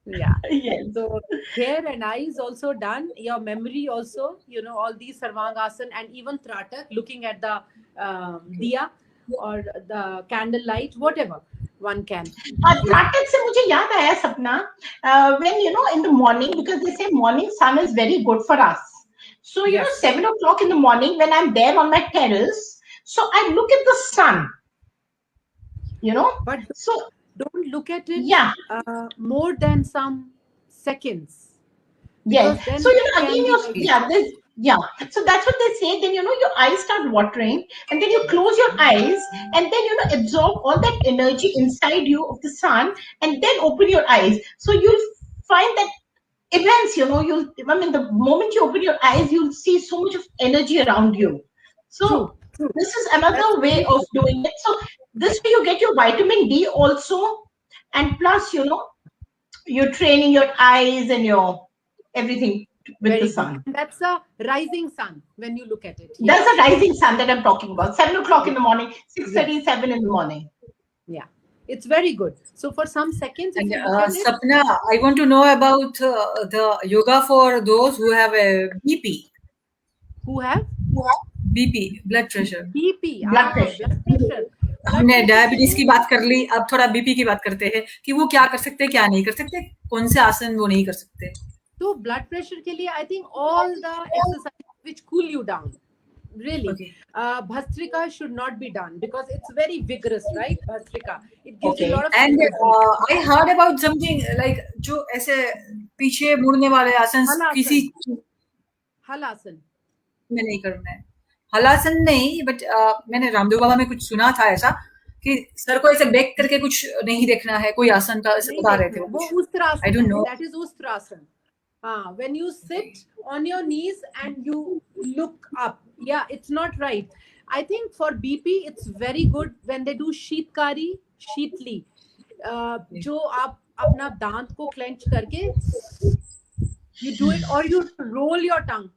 Yeah. Yes. So hair and eyes also done. Your memory also, all these Sarvangasana and even Tratak, looking at the diya or the candlelight, whatever one can. Tratak से मुझे याद आया सपना, when in the morning, because they say morning sun is very good for us. So 7 o'clock in the morning when I'm there on my terrace, so I look at the sun. But so don't look at it more than some seconds. Yes. So again, so that's what they say. Then your eyes start watering, and then you close your eyes, and then absorb all that energy inside you of the sun, and then open your eyes. So you'll find that events, the moment you open your eyes, you'll see so much of energy around you. So this is another way of doing it. So this way you get your vitamin D also, and plus, you're training your eyes and your everything with the sun. And that's a rising sun when you look at it. That's a rising sun that I'm talking about. 7 o'clock in the morning, 6:37 in the morning. Yeah. It's very good. So for some seconds, and Sapna, I want to know about the yoga for those who have a BP. Who have? BP, blood pressure. BP, blood pressure. हमने diabetes की बात कर ली, अब थोड़ा BP की बात करते हैं कि वो क्या कर सकते हैं, क्या नहीं कर सकते, कौन से आसन वो नहीं कर सकते. तो ब्लड प्रेशर के लिए I think all the exercises which cool you down. Really. Okay. Bhastrika should not be done because it's very vigorous, right? Bhastrika. It gives you a Okay. lot of And sympathy. I heard about something like जो ऐसे पीछे मुड़ने वाले आसन किसी Halasan. Halasan. में नहीं करना है, हलासन नहीं, बट मैंने रामदेव बाबा में कुछ सुना था ऐसा कि सर को ऐसे बैक करके कुछ नहीं देखना है, कोई आसन था ऐसे नहीं बता रहे थे देखना वो है, वो कुछ, I उस्त्रासन don't है. know. That is ustrasana. When you sit on your knees and you look up, yeah, it's not right. I think for BP it's very good when they do Sheetkari, शीतली, जो आप अपना दांत को clench करके you do it, or you roll your tongue.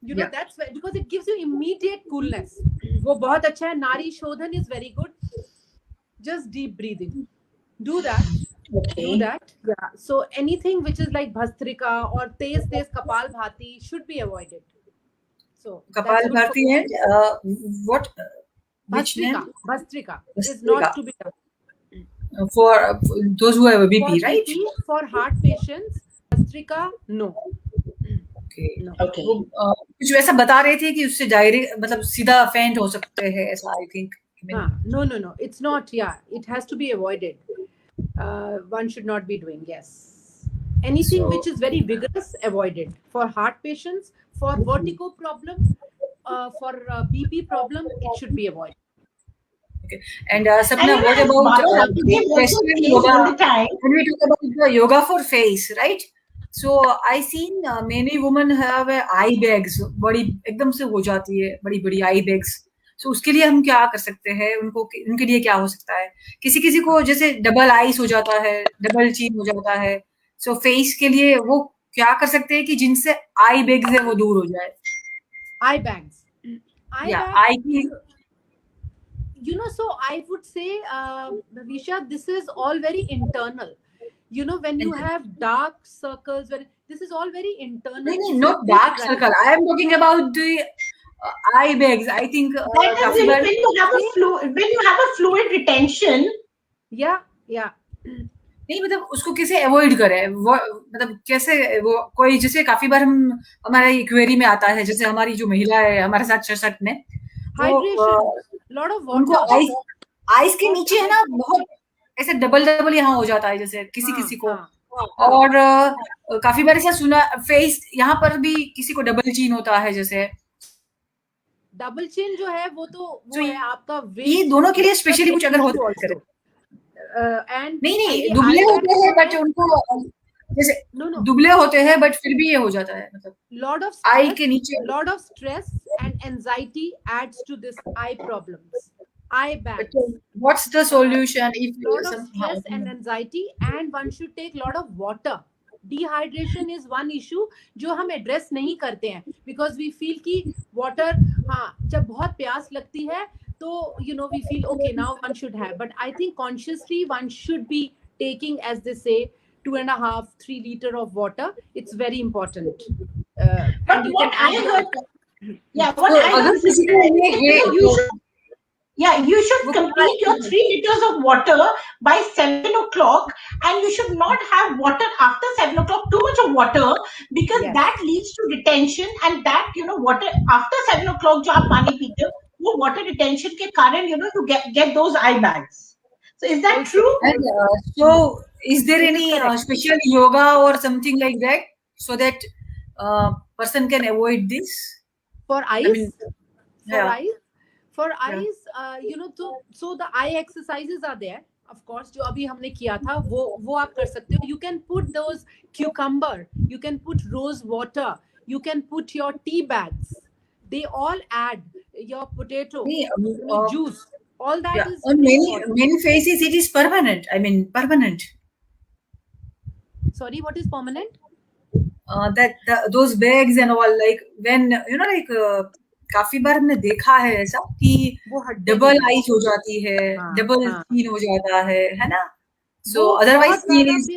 You know, Yeah. that's why, because it gives you immediate coolness. वो बहुत अच्छा है. नारी शोधन is very good. Just deep breathing. Do that. Okay. Do that. Yeah. So anything which is like Bhastrika or Tez Kapal Bhati should be avoided. So Kapal that's good for Bharti and what? Which Bhastrika. name? Bhastrika is Bhastrika. not to be done. For those who have a For BP, right? BP, for heart patients, Bhastrika, no. Okay. No. Okay. वो कुछ वैसा बता रहे थे कि उससे direct मतलब सीधा फेंट हो सकते हैं ऐसा, I think. I mean, No. It's not. Yeah, it has to be avoided. One should not be doing. Yes. Anything So- which is very vigorous, avoided. For heart patients, for vertigo problem, for BP problem, it should be avoided. Okay. And And Sapna, you know, what as about Baba Ramdev also Western says yoga? all the time, When we talk about the yoga for face, right? So I seen many women have eye bags, बड़ी एकदम से हो जाती है, बड़ी बड़ी eye bags. So उसके लिए हम क्या कर सकते हैं? उनके लिए क्या हो सकता है? किसी को जैसे डबल आईज हो जाता है, डबल चीन हो जाता है. So face के लिए वो क्या कर सकते हैं कि जिनसे eye bags है वो दूर हो जाए? Eye bags. Yeah, bags, eye की. You know, so I would say, Visha, this is all very internal. You know, when you have dark circles, this is all very internal. No, not dark circle. I am talking about the eye bags. I think that is काफी बार when you have a fluid retention. Yeah. नहीं, मतलब उसको कैसे avoid करें, वो मतलब कैसे वो कोई जैसे काफी बार हमारे क्वेरी में आता है, जैसे हमारी जो महिला है हमारे साथ सशक्त ने, Hydration, lot of water. उनको आइस के नीचे है ना बहुत ऐसे डबल यहाँ हो जाता है जैसे किसी को. और काफी बार ऐसा सुना फेस यहाँ पर भी किसी को डबल चीन होता है जैसे. डबल चीन जो है वो तो वो है आपका ये दोनों के लिए स्पेशली कुछ अगर होता है. नहीं दुबले होते हैं बट उनको जैसे दुबले होते हैं बट फिर भी ये हो जाता है, मतलब लॉट ऑफ आई के नीचे. Lot of stress and anxiety adds to this eye problems. Eye bags. What's the solution if lot of stress and anxiety, and one should take lot of water. Dehydration is one issue जो हम address नहीं करते हैं because we feel कि water, हाँ जब बहुत प्यास लगती है तो you know we feel okay now one should have, but I think consciously one should be taking, as they say, 2.5-3 liter of water. It's very important. But what I heard, what I heard is you should complete your 3 liters of water by 7 o'clock, and you should not have water after 7 o'clock, too much of water, because that leads to retention, and that, you know, water after 7 o'clock जो आप पानी पीते हो, वो water retention के कारण, you know, you get those eye bags. So is that true? And, so is there any special yoga or something like that so that person can avoid this? For eyes? I mean, For eyes, you know, so the eye exercises are there, of course, जो अभी हमने किया था वो आप कर सकते हो. You can put those cucumber, you can put rose water, you can put your tea bags. They all add your potato juice. All that is on many faces it is permanent. I mean permanent. Sorry, what is permanent? Those bags and all, like when you know, like काफी बार हमने देखा है ऐसा कि double eyes हो जाती है, double skin हो जाता है ना. So otherwise skin is,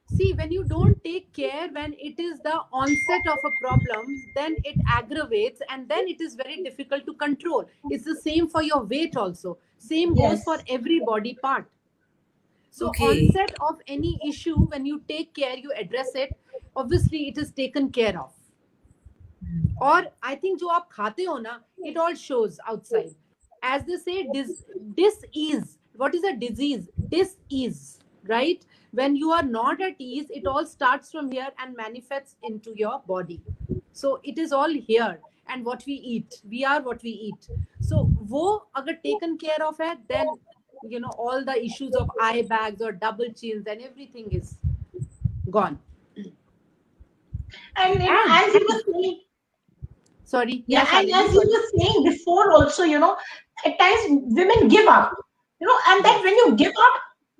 see, when you don't take care, when it is the onset of a problem, then it aggravates and then it is very difficult to control. It's the same for your weight also. Same goes for every body part. So onset of any issue, when you take care, you address it, obviously it is taken care of. और I think जो आप खाते हो ना, it all shows outside. As they say, dis-ease. What is a disease? Dis-ease, right? When you are not at ease, it all starts from here and manifests into your body. So it is all here, and what we eat. We are what we eat. So wo agar taken care of hai, then all the issues of eye bags or double chins and everything is gone. And as you were saying, sorry, yeah, and as you were saying before also, at times women give up, and that when you give up,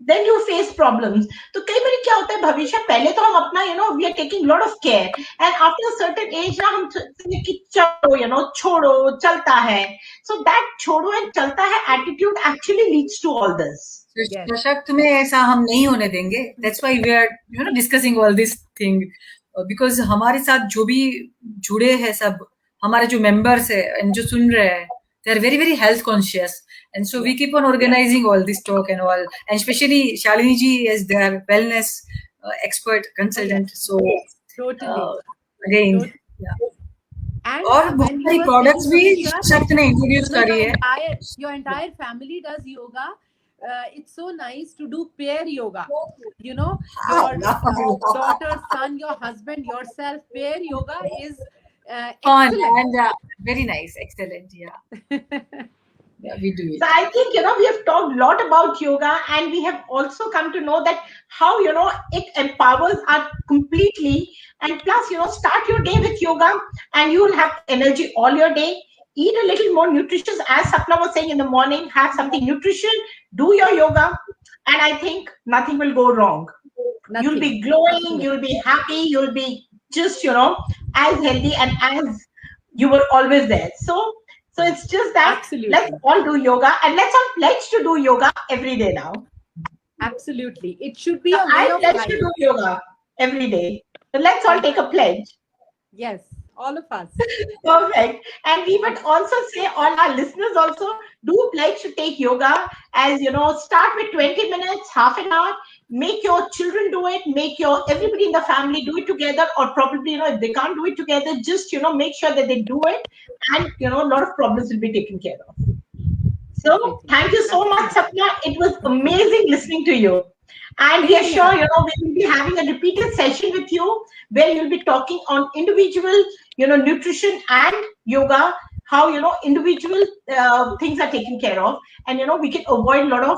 then you face problems. तो कई बार क्या होता है भविष्य, पहले तो हम अपना we are taking lot of care, and after a certain age ना हम कि चलो छोड़ो चलता है. So that छोड़ो and चलता है attitude actually leads to all this. सशक्त में ऐसा हम नहीं होने देंगे. That's why we are discussing all this thing, because हमारे साथ जो भी जुड़े हैं सब हमारे जो members है and जो सुन रहे हैं, they are very very health conscious, and so we keep on organizing all this talk and all, and especially Shalini ji is their wellness expert consultant. So totally again, totally. Yeah. And और बहुत सारी products भी सशक्त ने introduce करी है. Your entire family does yoga. It's so nice to do pair yoga. Your daughter, son, your husband, yourself, pair yoga is fun excellent. and very nice, excellent. Yeah. Yeah, we do it. So I think we have talked a lot about yoga, and we have also come to know that how it empowers us completely. And plus, start your day with yoga, and you will have energy all your day. Eat a little more nutritious, as Sapna was saying in the morning. Have something nutrition. Do your yoga, and I think nothing will go wrong. Nothing. You'll be glowing. You'll be happy. You'll be just as healthy and as you were always there. So it's just that Absolutely. Let's all do yoga, and let's all pledge to do yoga every day now. Absolutely. It should be So a way I of pledge life. to do yoga every day. So let's all take a pledge. Yes, all of us. Perfect. And we would also say, all our listeners also, do pledge to take yoga, as start with 20 minutes, half an hour. Make your children do it, make everybody in the family do it together, or probably if they can't do it together, just make sure that they do it, and a lot of problems will be taken care of. So thank you so much, Sapna. It was amazing listening to you, and we are sure we will be having a repeated session with you where you'll be talking on individual nutrition and yoga, how individual things are taken care of, and we can avoid a lot of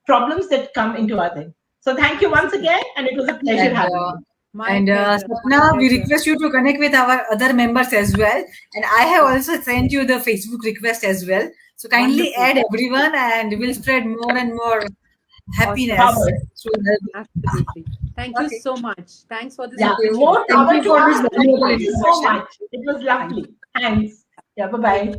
problems that come into our thing. So thank you once again, and it was a pleasure having you. And Sapna, we request you to connect with our other members as well. And I have also sent you the Facebook request as well. So kindly add everyone, and we'll spread more and more happiness. Absolutely. Thank you so much. Thanks for this. More power to us. Thank you so much. It was lovely. Thanks. Yeah, bye-bye.